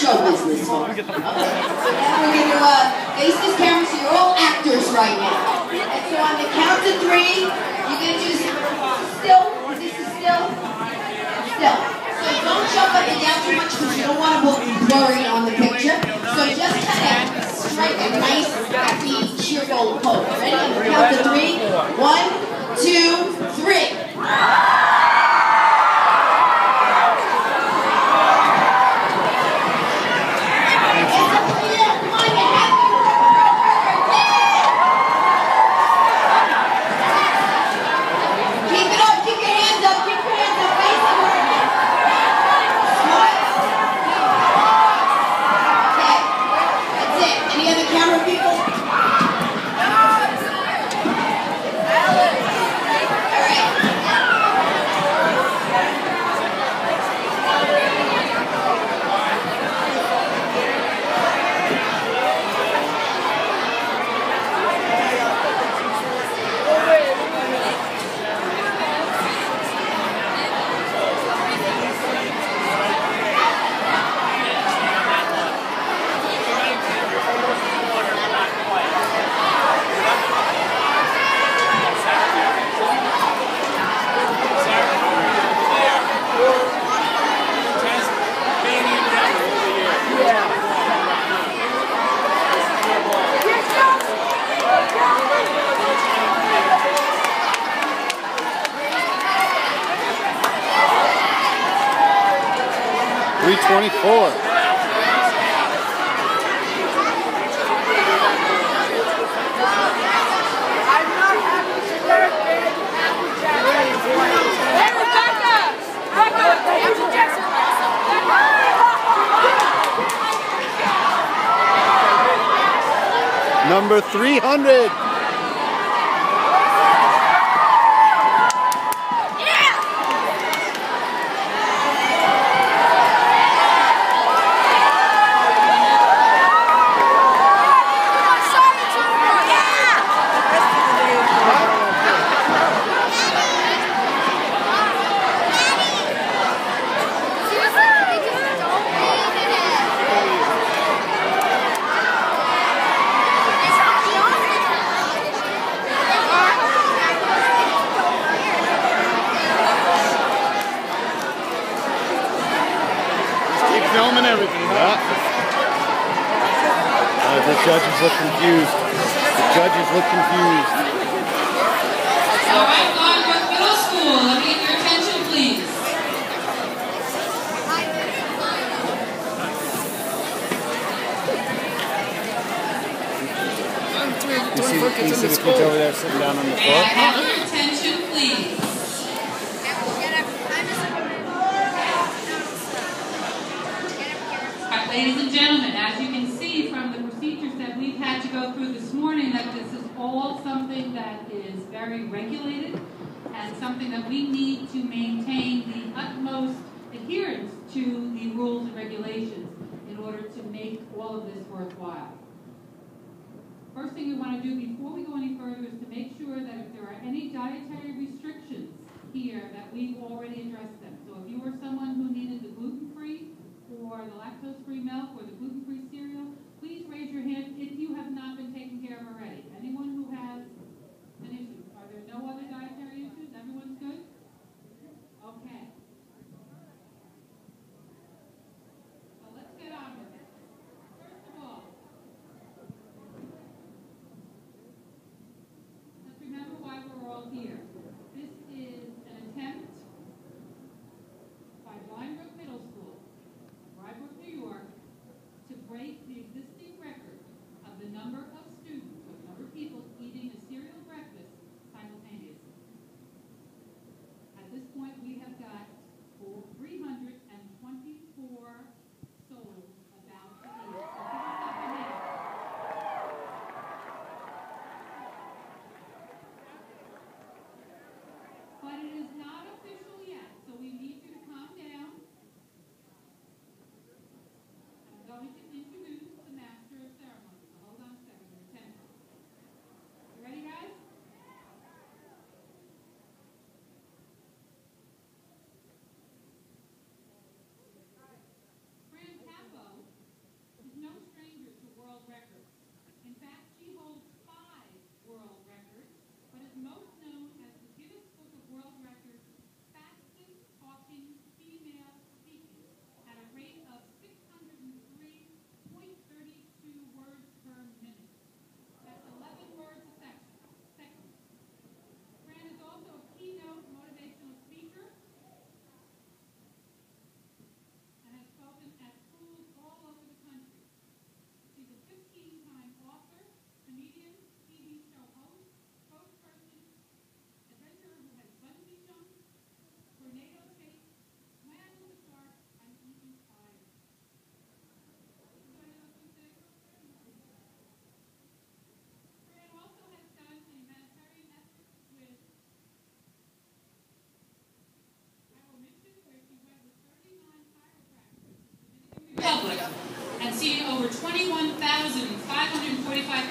show business, folks. Okay, so now we're going to face this camera, so you're all actors right now. And so on the count of 3, you're going to do still. This is still. Still. So don't jump up and down too much because you don't want to look blurry on the picture. So just kind of strike a nice, happy, cheerful pose. Ready? On the count of 3. 1, 2, 3. Number 300. Filming everything, huh? The judges look confused. The judges look confused. All right, Vdi9 Middle School, let me get your attention, please. You see the kids over there sitting down on the floor? May I have your attention, please? Ladies and gentlemen, as you can see from the procedures that we've had to go through this morning, that this is all something that is very regulated and something that we need to maintain the utmost adherence to the rules and regulations in order to make all of this worthwhile. First thing we want to do before we go any further is to make sure that if there are any dietary restrictions here, that we've already addressed them. So if you were someone who needed the gluten-free or the lactose-free milk or the gluten-free cereal, please raise your hand if you have not been taken care of already. Anyone who has an issue? Are there no other dietary issues? Everyone's good? Okay. So let's get on with it. First of all, let's remember why we're all here. This is an attempt by Vdi9 Middle School, New York, to break the existing record of the number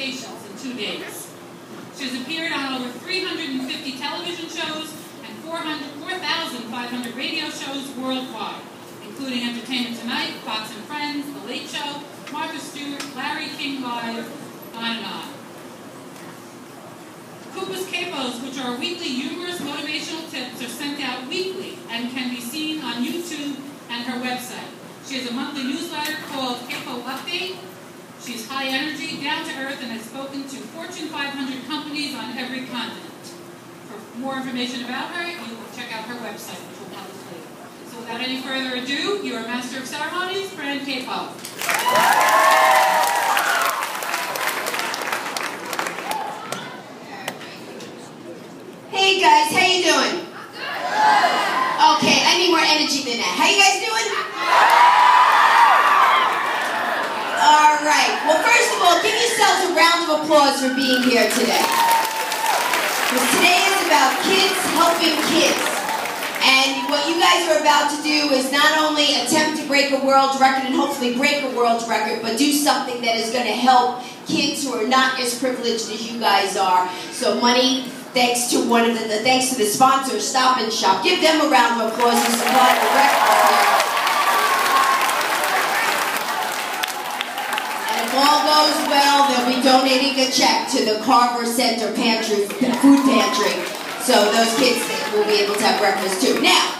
patients in 2 days. She has appeared on over 350 television shows and 4,500 radio shows worldwide, including Entertainment Tonight, Fox and Friends, The Late Show, Martha Stewart, Larry King Live, on and on. Koopa's Capos, which are weekly humorous motivational tips, are sent out weekly and can be seen on YouTube and her website. She has a monthly newsletter called Capo Update. She's high energy, down to earth, and has spoken to Fortune 500 companies on every continent. For more information about her, you will check out her website, which will publish later. So without any further ado, your Master of Ceremonies, Fran Capo. Hey guys, how you doing? Okay, I need more energy than that. How you guys doing? All right. Well, first of all, give yourselves a round of applause for being here today. Because today is about kids helping kids. And what you guys are about to do is not only attempt to break a world record and hopefully break a world record, but do something that is going to help kids who are not as privileged as you guys are. So money, thanks to thanks to the sponsor, Stop and Shop. Give them a round of applause who supplied the record here. If all goes well, they'll be donating a check to the Carver Center food pantry, so those kids will be able to have breakfast too. Now,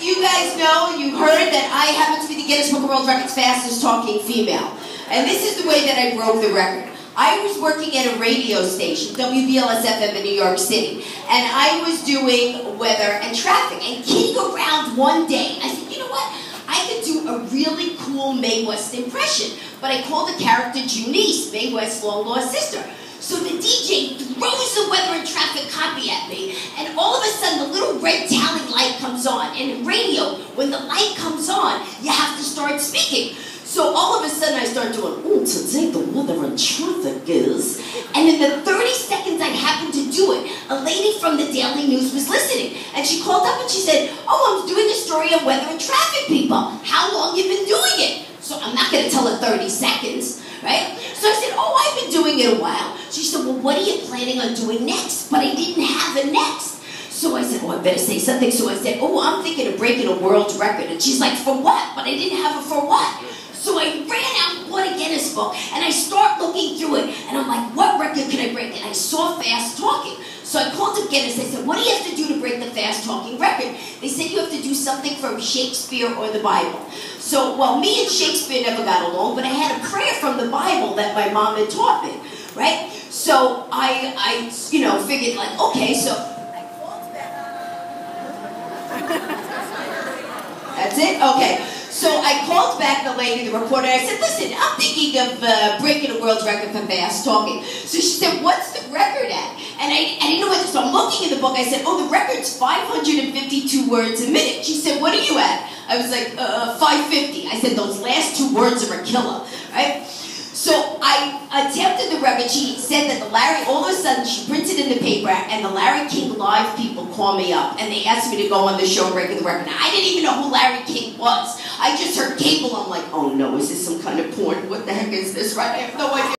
you guys know, you heard that I happen to be the Guinness Book of World Records fastest talking female, and this is the way that I broke the record. I was working at a radio station, WBLS-FM in New York City, and I was doing weather and traffic, and kidding around one day, I said, you know what? I could do a really cool Mae West impression, but I called the character Junice, Mae West's long-lost sister. So the DJ throws the weather and traffic copy at me, and all of a sudden the little red tally light comes on. And in radio, when the light comes on, you have to start speaking. So all of a sudden I start doing, oh, today the weather and traffic is, and in the 30 seconds I happened to do it, a lady from the Daily News was listening, and she called up and she said, oh, I'm doing a story on weather and traffic, people. How long you been doing it? So I'm not going to tell her 30 seconds, right? So I said, oh, I've been doing it a while. She said, well, what are you planning on doing next? But I didn't have a next. So I said, oh, I better say something. So I said, oh, I'm thinking of breaking a world record. And she's like, for what? But I didn't have it for what? So I ran out and bought a Guinness book, and I start looking through it, and I'm like, what record can I break? And I saw fast talking. So I called up Guinness. I said, what do you have to do to break the fast talking record? They said you have to do something from Shakespeare or the Bible. So, well, me and Shakespeare never got along, but I had a prayer from the Bible that my mom had taught me, right? So I figured like, okay, so I called back. That's it? Okay. So I called back the lady, the reporter, and I said, listen, I'm thinking of breaking a world record for fast talking. So she said, what's the record at? And I didn't know what, so I'm looking in the book. I said, oh, the record's 552 words a minute. She said, what are you at? I was like, 550. I said, those last 2 words are a killer, right? So I attempted the record. She said that all of a sudden, she printed in the paper, and the Larry King Live people called me up, and they asked me to go on the show breaking the record. Now, I didn't even know who Larry King was. I just heard cable. I'm like, oh no, is this some kind of porn? What the heck is this, right? I have no idea.